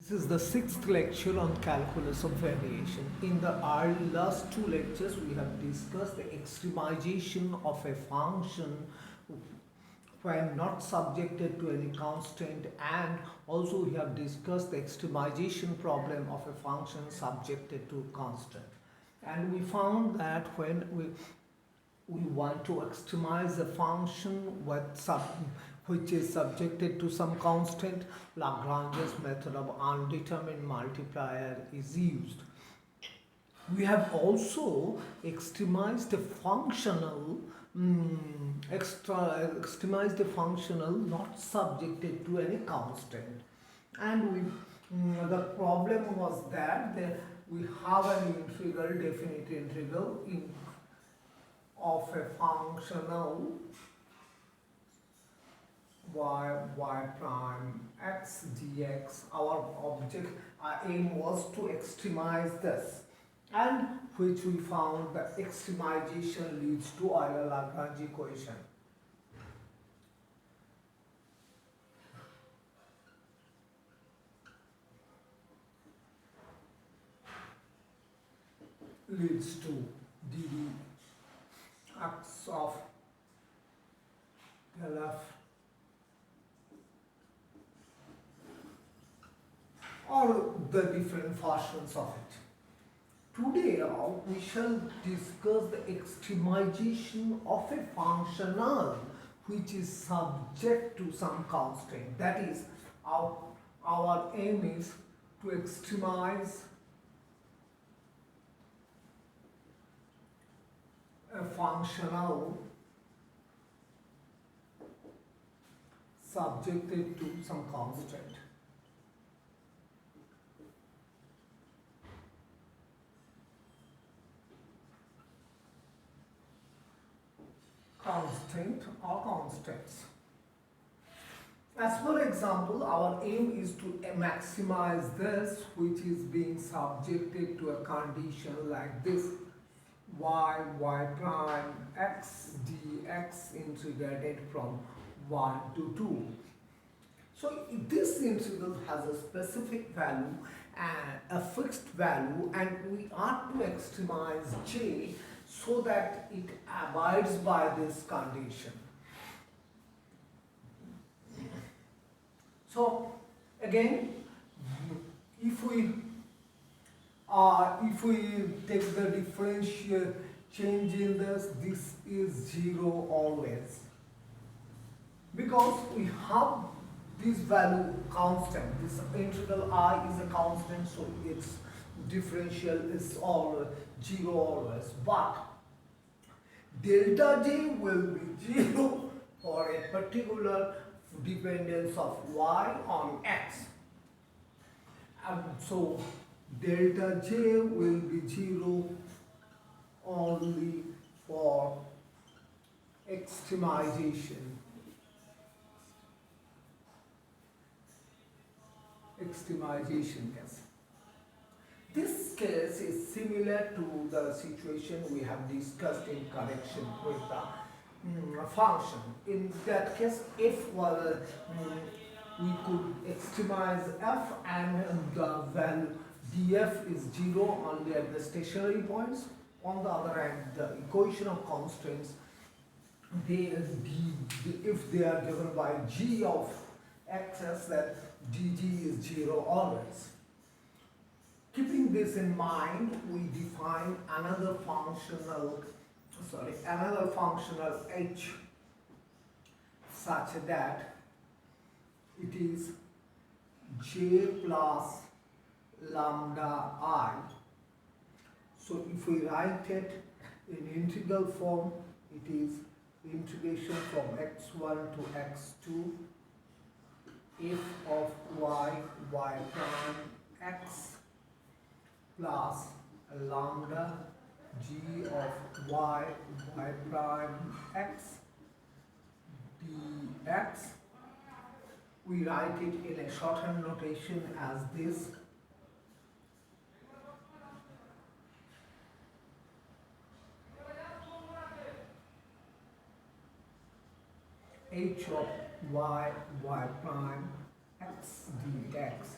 This is the sixth lecture on calculus of variation. In the last two lectures, we have discussed the extremization of a function when not subjected to any constraint, and also we have discussed the extremization problem of a function subjected to constraint. And we found that when we want to extremize a function which is subjected to some constant, Lagrange's method of undetermined multiplier is used. We have also extremized a functional not subjected to any constant, and the problem was that we have an integral, definite integral of a functional y prime x dx. Our aim was to extremize this, and which we found that extremization leads to Euler-Lagrange equation. Leads to dx of del f or the different versions of it. Today we shall discuss the extremization of a functional which is subject to some constraint. That is, our aim is to extremize a functional subjected to some constraint. Constant or constants. As for example, our aim is to maximize this which is being subjected to a condition like this: y prime x dx integrated from 1 to 2. So this integral has a specific value and a fixed value, and we are to extremize j so that it abides by this condition. So again, if we take the differential change in this is 0 always, because we have this value constant. This integral I is a constant, so its differential is all 0 always. But delta j will be 0 for a particular dependence of y on x. And so delta j will be 0 only for extremization. Case. This case is similar to the situation we have discussed in connection with the function. In that case, if we could extremize f and the value df is 0 only at the stationary points. On the other hand, the equation of constraints, if they are given by g of x's, that dg is 0 always. Keeping this in mind, we define another functional h such that it is j plus lambda I. So if we write it in integral form, it is integration from x1 to x2 f of y prime x plus lambda g of y prime x dx. We write it in a shorthand notation as this: h of y prime x dx.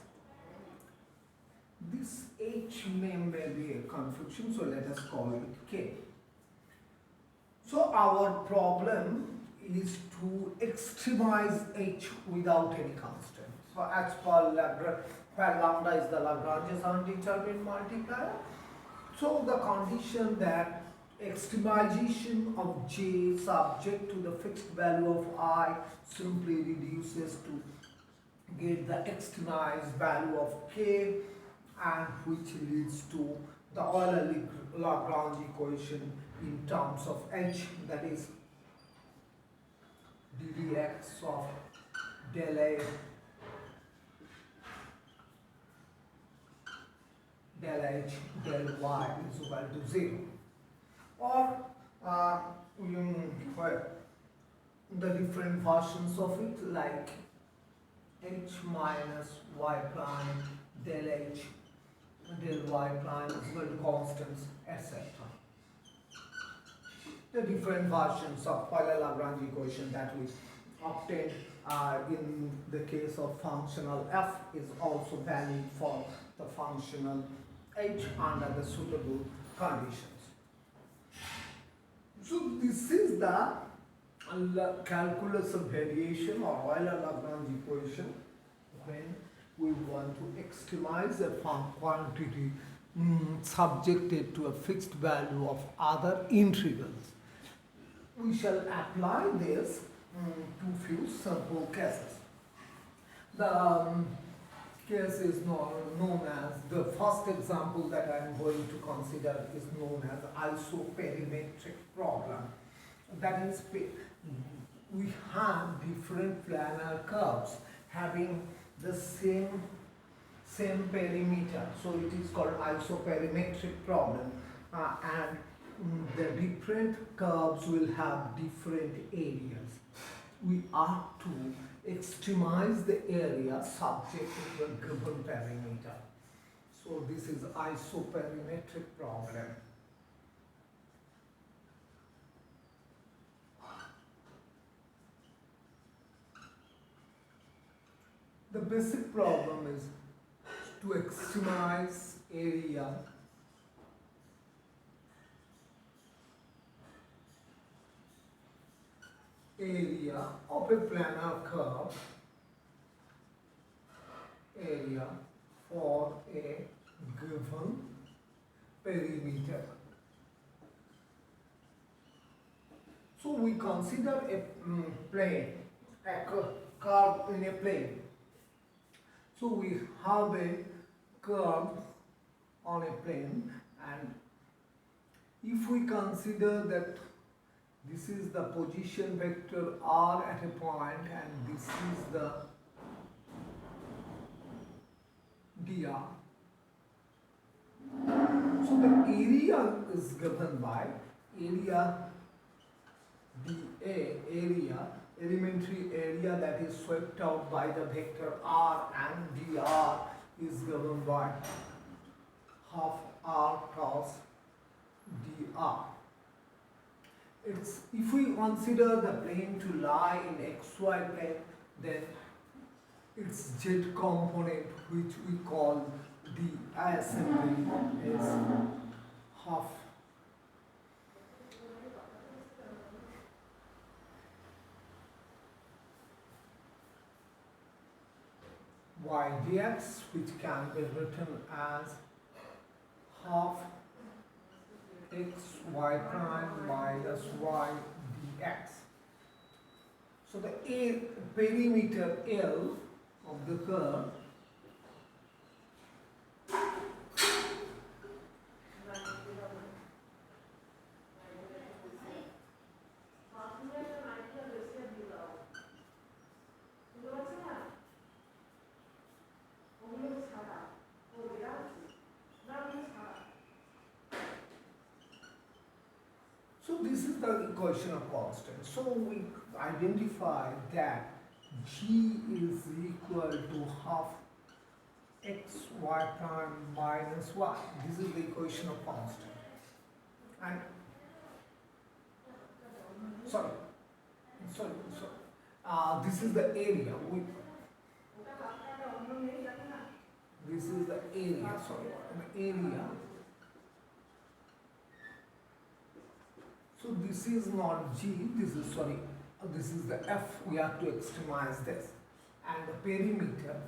H name may be a confusion, so let us call it K. So our problem is to extremize H without any constant. So as per Lagrange, where lambda is the Lagrange's undetermined multiplier, so the condition that extremization of J subject to the fixed value of I simply reduces to get the extremized value of K, and which leads to the Euler-Lagrange equation in terms of H, that is ddx of del A del H del Y is equal to 0. Or the different versions of it, like H minus Y prime del H del Y prime is equal to constants, etc. The different versions of Euler-Lagrange equation that we obtained in the case of functional f is also valid for the functional H under the suitable conditions. So this is the calculus of variation or Euler-Lagrange equation when we want to extremize a quantity subjected to a fixed value of other integrals. We shall apply this to few simple cases. The case is known as, the first example that I am going to consider is known as Iso-perimetric problem. That is, we have different planar curves having the same perimeter, so it is called Iso-perimetric problem, and the different curves will have different areas. We are to extremize the area subject to a given perimeter. So this is Iso-perimetric problem. The basic problem is to extremize area of a planar curve, area for a given perimeter. So we consider a plane, a curve in a plane. So we have a curve on a plane, and if we consider that this is the position vector r at a point and this is the dr. So the area is given by area dA, elementary area that is swept out by the vector r, and dr is given by half r cos dr. If we consider the plane to lie in xy plane, then its z component, which we call the assembly, is half y dx, which can be written as half x y prime minus y dx. So the perimeter L of the curve this is the equation of constant. So we identify that G is equal to half x y prime minus y. This is the equation of constant. And this is the area. This is the area, sorry, an area. So this is not G, this is, sorry, this is the F, we have to extremize this. And the perimeter,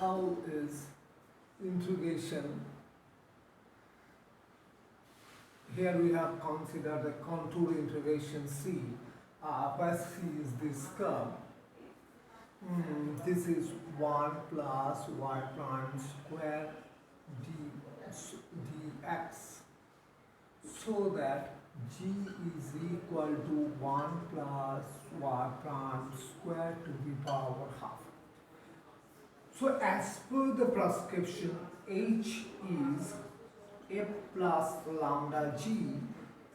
L is integration. Here we have considered the contour integration C, where C is this curve. This is 1 plus y prime square dx, so that G is equal to 1 plus y prime square to the power half. So as per the prescription, H is F plus lambda G,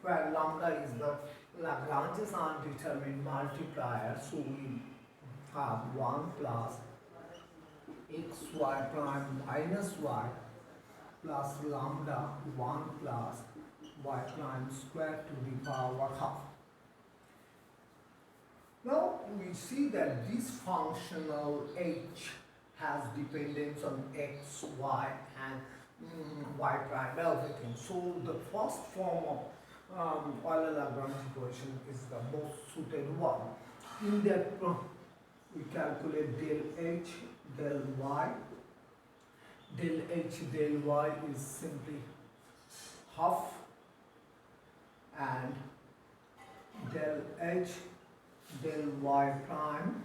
where lambda is the Lagrange's undetermined multiplier, so we have 1 plus xy prime minus y plus lambda 1 plus y prime square to the power half. Now we see that this functional H has dependence on x, y and y prime, everything. So the first form of Euler-Lagrange equation is the most suited one. In that we calculate del H, del Y. Del H, del Y is simply half, and del H, del Y prime,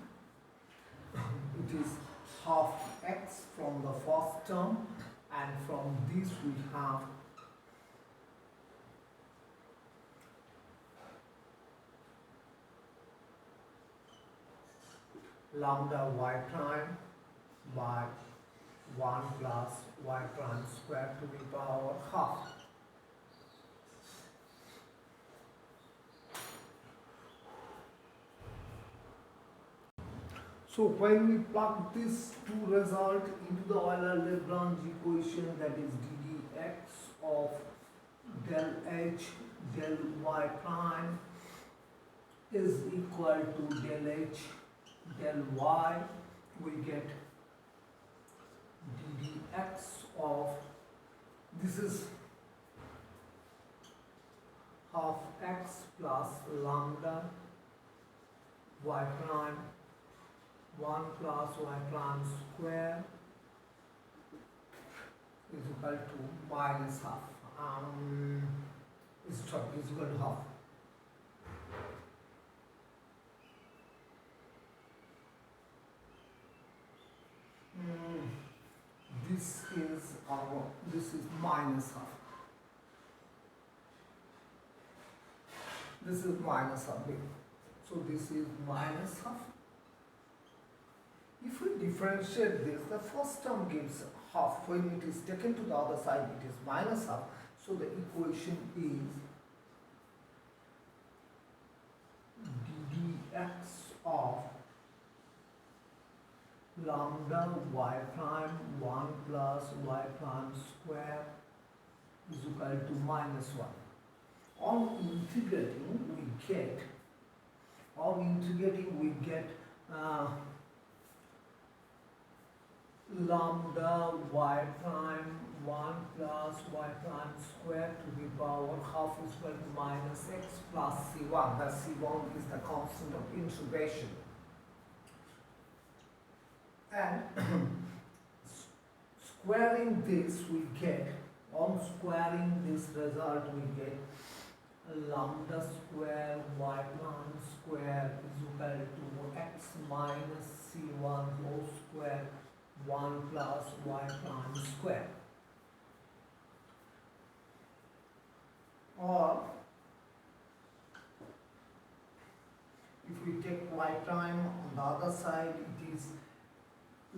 it is half x from the first term, and from this we have lambda y prime by 1 plus y prime square to the power half. So when we plug these two results into the Euler-Lagrange equation, that is ddx of del h del y prime is equal to del h del y, we get ddx of, this is half x plus lambda y prime 1 plus y prime square is equal to minus half. Is equal to half. This is minus half. This is minus half. So this is minus half. If we differentiate this, the first term gives half. When it is taken to the other side, it is minus half. So the equation is ddx of lambda y prime 1 plus y prime square is equal to minus 1. On integrating we get lambda y prime 1 plus y prime square to the power half is equal to minus x plus c1. The c1 is the constant of integration. And squaring this we get, on squaring this result we get lambda square y prime square is equal to x minus c1 whole square 1 plus y prime square. Or if we take y prime on the other side, it is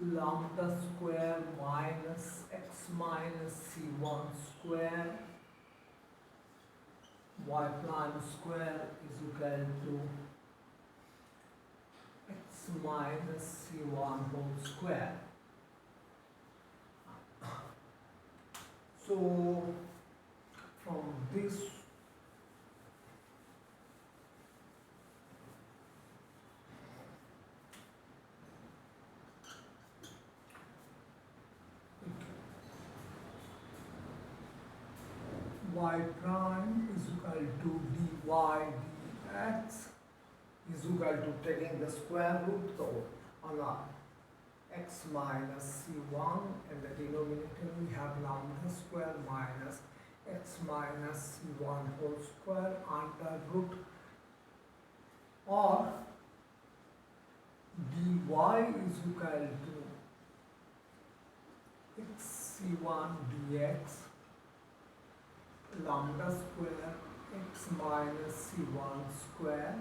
lambda square minus x minus c1 square y prime square is equal to x minus c1 whole square. So from this y prime is equal to dy dx is equal to taking the square root, so on x minus c1, and the denominator we have lambda square minus x minus c1 whole square under root, or dy is equal to xc1 dx lambda square x minus c1 square.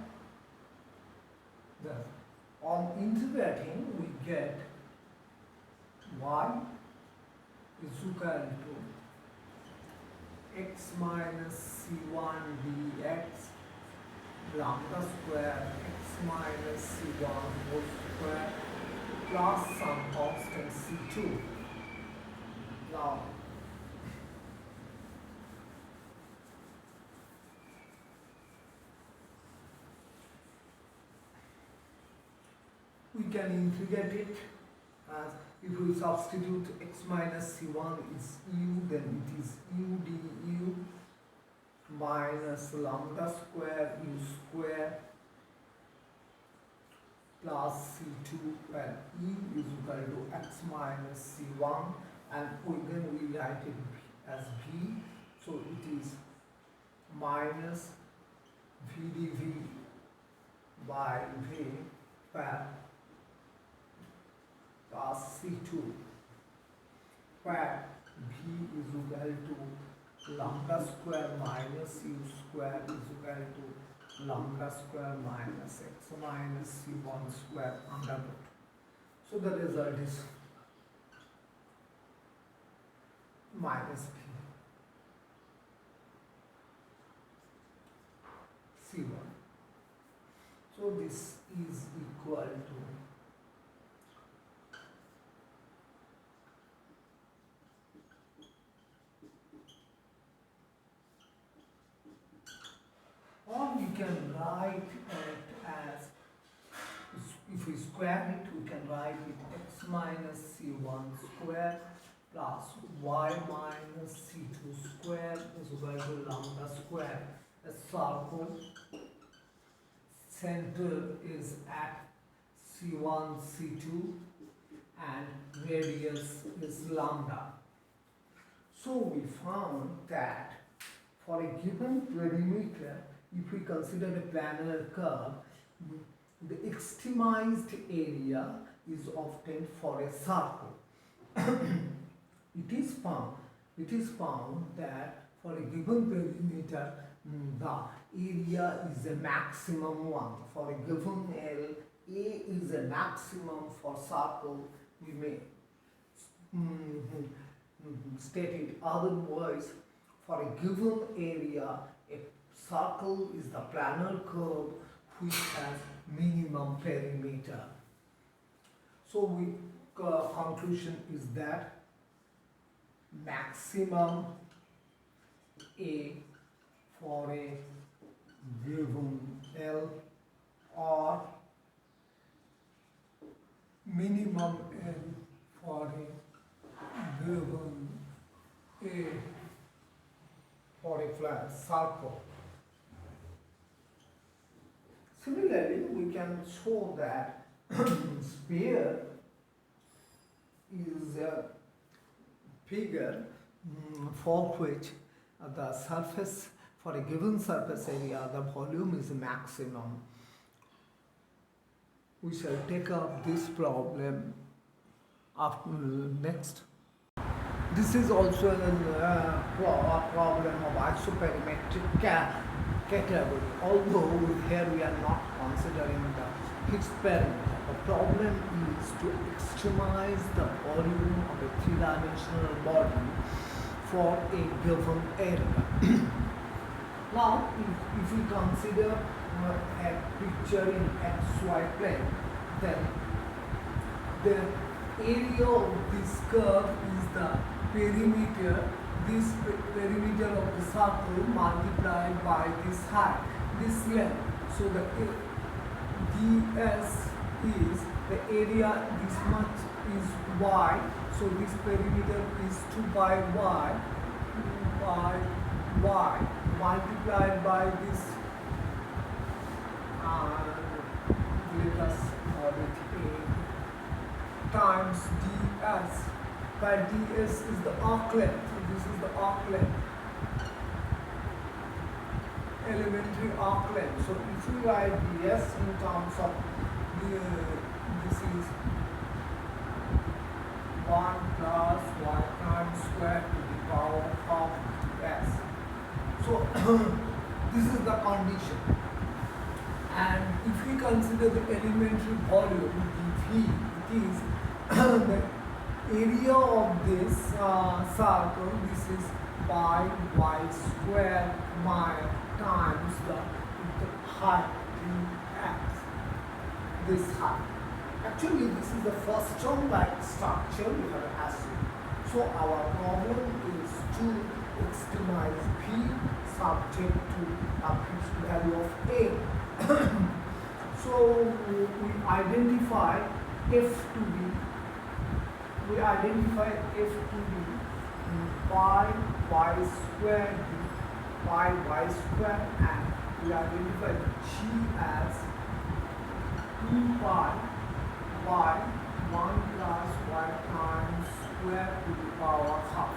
Thus, on integrating we get y is equal to x minus c1 dx lambda square x minus c1 whole square plus some constant c2. Now, we can integrate it as if we substitute x minus c1 is u, then it is u du minus lambda square u square plus c2, where e is equal to x minus c1, and then we write it as v, so it is minus v dv by v, where plus c2, where v is equal to lambda square minus u square is equal to lambda square minus x minus c1 square under root. So the result is minus p c1. So this is equal to or we can write it as, if we square it, we can write it x minus c1 square plus y minus c2 square is equal to lambda square. The circle center is at c1, c2, and radius is lambda. So we found that for a given perimeter, if we consider a planar curve, the extremized area is obtained for a circle. It is found that for a given perimeter, the area is a maximum one. For a given L, A is a maximum for circle. We may state it otherwise. For a given area, a circle is the planar curve which has minimum perimeter. So we conclusion is that maximum A for a given L or minimum L for a given A for a flat circle. Similarly, we can show that sphere is a figure for which the surface, for a given surface area, the volume is maximum. We shall take up this problem after next. This is also a problem of isoperimetric category, although here we are not considering the fixed perimeter. The problem is to extremize the volume of a three-dimensional body for a given area. Now, if we consider a picture in xy plane, then the area of this curve is the perimeter, this perimeter of the circle multiplied by this height, this length. So the ds is the area, this much is y, so this perimeter is 2 by y, 2 by y multiplied by this, let us call it a, times ds, where ds is the arc length. So this is the arc length, elementary arc length. So if we write ds in terms of this is 1 plus y prime squared to the power of s. So this is the condition. And if we consider the elementary volume dv, it is the area of this circle. This is pi y squared minus times the height x. This height. Actually, this is the first term-like structure we have assumed. So our problem is to extremize P subject to a fixed value of A. So we identify F to be pi y squared pi y squared, and we identify G as 2 pi by 1 plus y times square to the power half.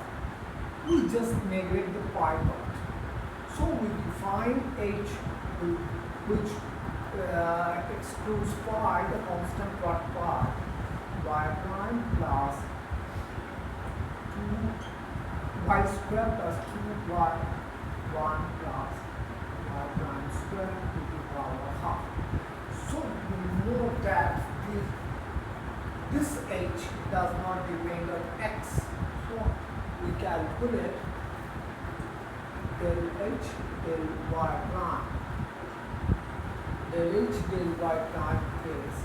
We just neglect the pi part. So we define h, which excludes pi, the constant part pi, y prime plus 2 y square plus 2y 1 plus y prime square to the power half. So we know that this h does not depend on x. So we calculate del h del y prime. Del h del y prime is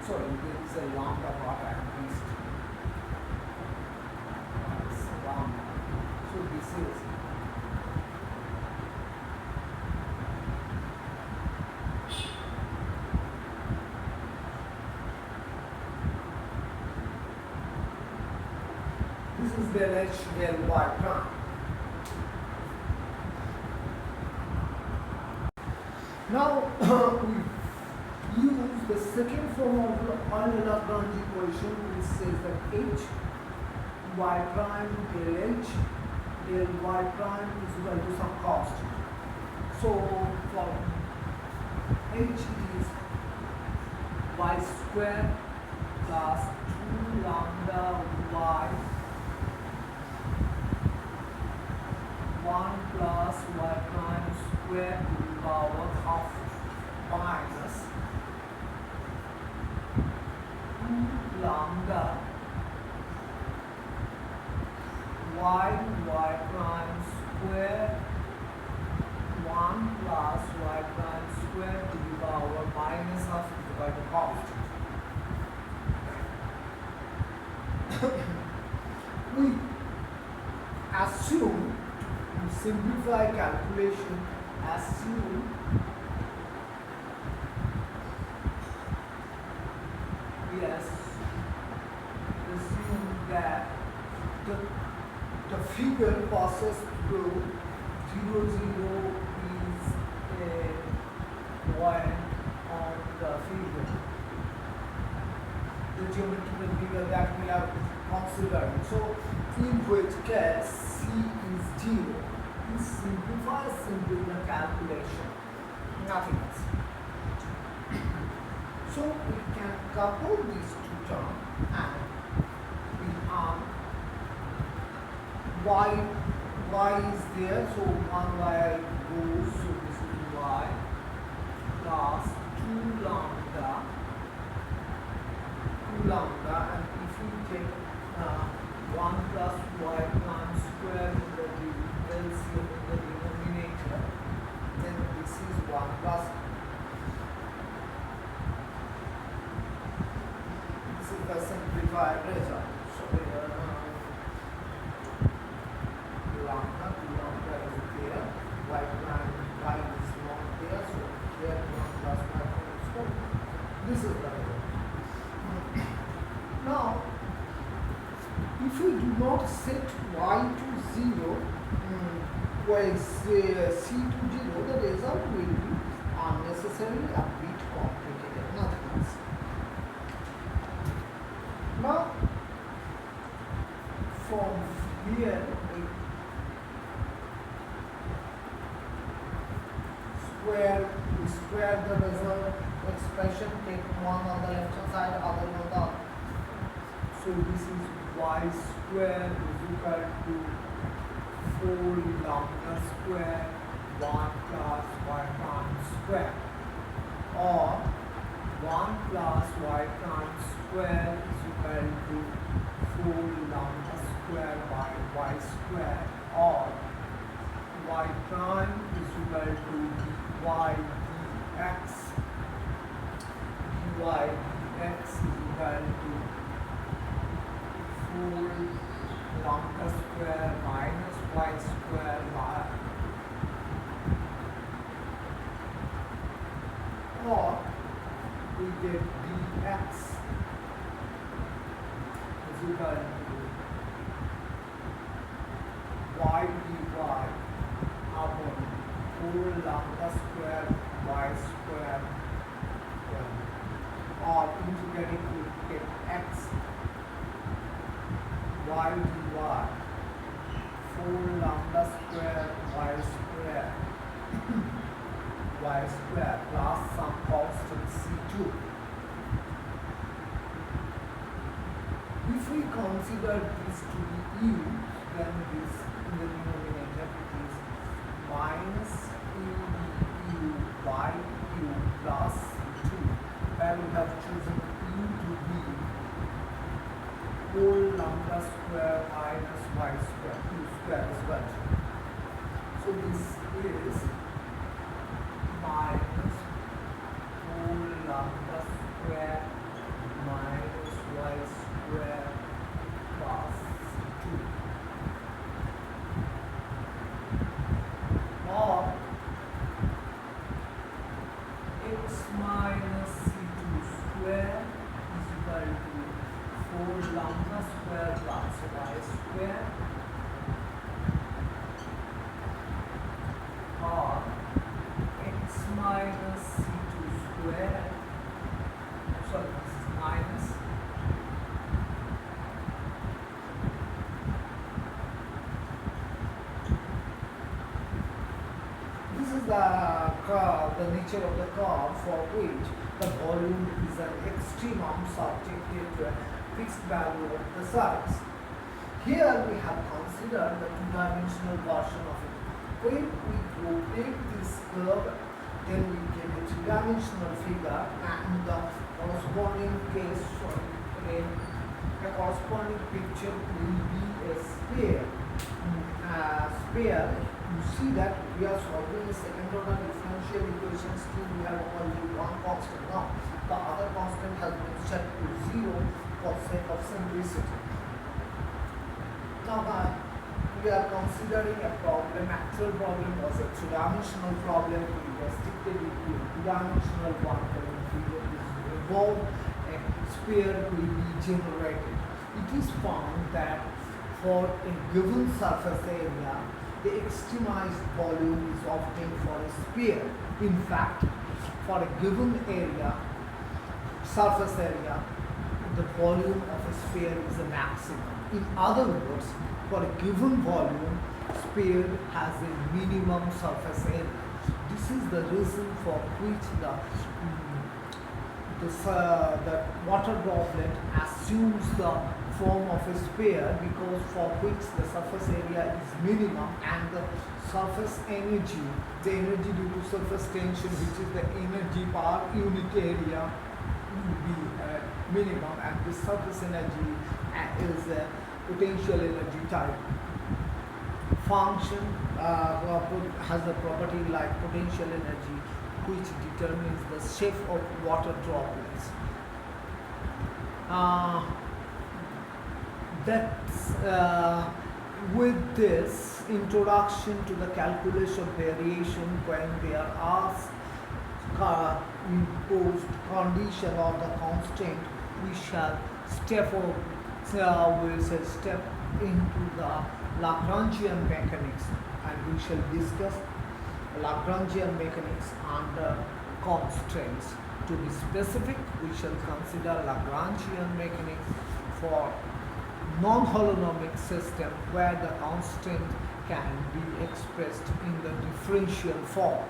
sorry, there is a lambda part at least. Lambda. So this is del h del y prime. Now we use the second form of the Lagrange equation, which says that h y prime del h del y prime is equal to some cost. So for h is y squared plus 2 lambda y 1 plus y prime square to the power half minus 2 lambda y prime square 1 plus y prime square to the power minus half divided by half. We assume, to simplify calculation, assume that the figure passes through 0, 0 is a point on the figure. The geometrical figure that we have considered. So in which case C is 0. This simplifies simply the calculation. Nothing else. So we can couple these two terms and we have y is there, so 1y goes, so this is y plus 2 lambda, and if we take 1 plus y prime square in the LCM in the denominator, then this is 1 plus, this is the simplified result. So lambda is there, y prime y is not there, so here 1 plus y prime square. This is the result. Now not set y to 0 while c to 0, the result will be unnecessarily a bit complicated, nothing else. Now from here we square the result expression, take one on the left hand side, other on the other. So this is y square is equal to 4 lambda square 1 plus y prime square, or 1 plus y prime square is equal to 4 lambda square by y square, or y prime is equal to y dx, dy dx is equal to 4 lambda square minus y square by, or we get dx is equal to y dy upon 4 lambda square y square, or integrating we get x y dy 4 lambda square y square plus some constant c2. If we consider this to be u, then this in the denominator it is minus u by u plus c2, where we have chosen u to be 4 lambda square minus y square, u square is what? So this is minus 4 lambda square minus y square plus 2, or x minus c2 square is equal to 4 lambda square plus y square, or x minus c2 square, sorry, this is minus, this is the curve, the nature of the curve for which the volume is an extremum subjected to a fixed value of the size. Here we have considered the two-dimensional version of it. When we rotate this curve, then we get a three-dimensional figure, and the corresponding case, a corresponding picture will be a sphere. You see that we are solving a second order differential equation. Still we have only one constant. Now the other constant has been set to 0 for sake of simplicity. Now we are considering a problem. Actual problem was a three-dimensional problem. We restricted it to a two-dimensional one. Above a sphere will be generated. It is found that for a given surface area, the extremized volume is obtained for a sphere. In fact, for a given area, surface area, the volume of a sphere is a maximum. In other words, for a given volume, sphere has a minimum surface area. This is the reason for which the water droplet assumes the form of a sphere, because for which the surface area is minimum, and the surface energy, the energy due to surface tension, which is the energy per unit area, will be minimum, and the surface energy is a potential energy type function, has a property like potential energy, which determines the shape of water droplets. With this introduction to the calculation of variation, when there are imposed condition or the constraint, we shall we shall step into the Lagrangian mechanics, and we shall discuss Lagrangian mechanics under constraints. To be specific, we shall consider Lagrangian mechanics for non-holonomic system where the constant can be expressed in the differential form.